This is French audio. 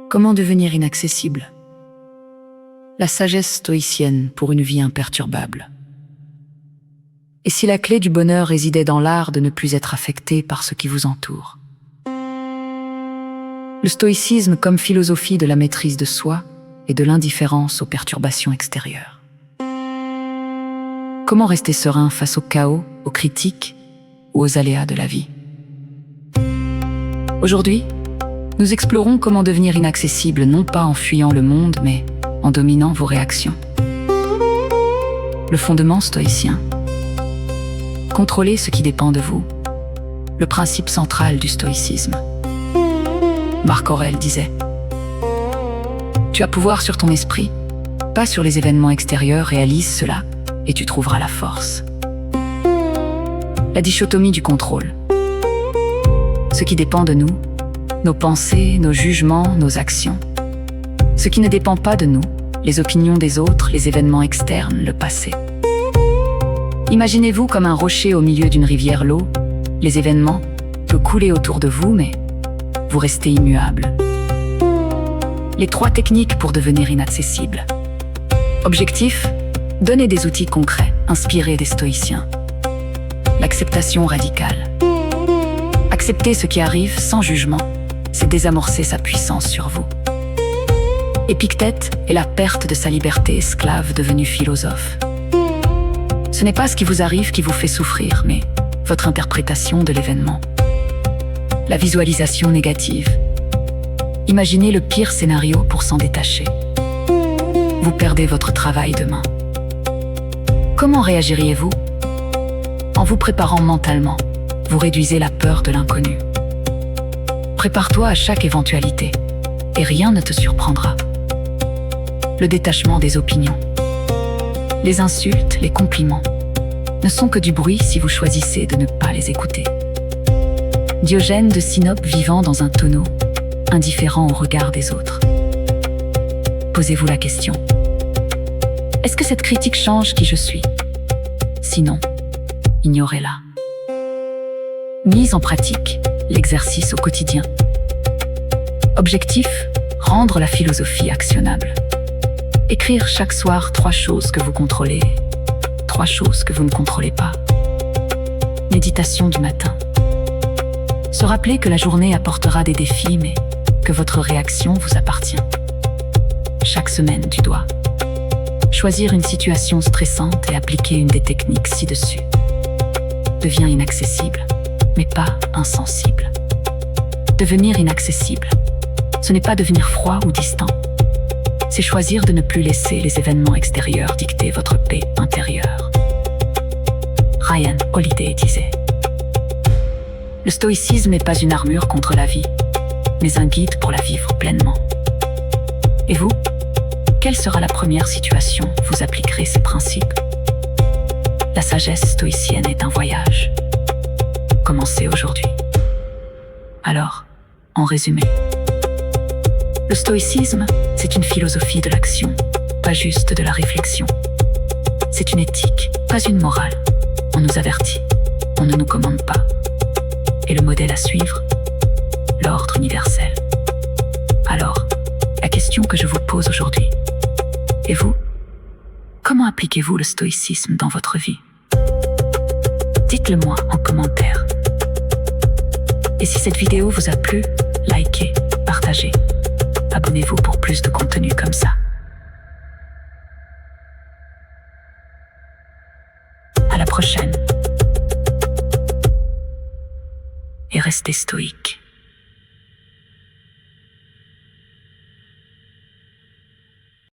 Comment devenir inaccessible? La sagesse stoïcienne pour une vie imperturbable. Et si la clé du bonheur résidait dans l'art de ne plus être affecté par ce qui vous entoure? Le stoïcisme comme philosophie de la maîtrise de soi et de l'indifférence aux perturbations extérieures. Comment rester serein face au chaos, aux critiques ou aux aléas de la vie? Aujourd'hui, nous explorons comment devenir inaccessible non pas en fuyant le monde, mais en dominant vos réactions. Le fondement stoïcien. Contrôlez ce qui dépend de vous. Le principe central du stoïcisme. Marc Aurèle disait: tu as pouvoir sur ton esprit, pas sur les événements extérieurs, réalise cela et tu trouveras la force. La dichotomie du contrôle. Ce qui dépend de nous, nos pensées, nos jugements, nos actions. Ce qui ne dépend pas de nous, les opinions des autres, les événements externes, le passé. Imaginez-vous comme un rocher au milieu d'une rivière. L'eau, les événements, peuvent couler autour de vous, mais vous restez immuable. Les 3 techniques pour devenir inaccessible. Objectif: donner des outils concrets, inspirés des stoïciens. L'acceptation radicale. Accepter ce qui arrive sans jugement, c'est désamorcer sa puissance sur vous. Épictète et la perte de sa liberté, esclave devenu philosophe. Ce n'est pas ce qui vous arrive qui vous fait souffrir, mais votre interprétation de l'événement. La visualisation négative. Imaginez le pire scénario pour s'en détacher. Vous perdez votre travail demain. Comment réagiriez-vous? En vous préparant mentalement, vous réduisez la peur de l'inconnu. Prépare-toi à chaque éventualité, et rien ne te surprendra. Le détachement des opinions. Les insultes, les compliments ne sont que du bruit si vous choisissez de ne pas les écouter. Diogène de Sinope vivant dans un tonneau, indifférent au regard des autres. Posez-vous la question: est-ce que cette critique change qui je suis? Sinon, ignorez-la. Mise en pratique, l'exercice au quotidien. Objectif: rendre la philosophie actionnable. Écrire chaque soir 3 choses que vous contrôlez, 3 choses que vous ne contrôlez pas. Méditation du matin. Se rappeler que la journée apportera des défis, mais que votre réaction vous appartient. Chaque semaine du doigt. Choisir une situation stressante et appliquer une des techniques ci-dessus. Deviens inaccessible, mais pas insensible. Devenir inaccessible, ce n'est pas devenir froid ou distant. C'est choisir de ne plus laisser les événements extérieurs dicter votre paix intérieure. Ryan Holiday disait: le stoïcisme n'est pas une armure contre la vie, mais un guide pour la vivre pleinement. Et vous, quelle sera la première situation où vous appliquerez ces principes? La sagesse stoïcienne est un voyage. Commencez aujourd'hui. Alors, en résumé, le stoïcisme, c'est une philosophie de l'action, pas juste de la réflexion. C'est une éthique, pas une morale. On nous avertit, on ne nous commande pas. Et le modèle à suivre? L'ordre universel. Alors, la question que je vous pose aujourd'hui: et vous? Comment appliquez-vous le stoïcisme dans votre vie? Dites-le moi en commentaire. Et si cette vidéo vous a plu, likez, partagez. Abonnez-vous pour plus de contenu comme ça. À la prochaine. Et restez stoïque.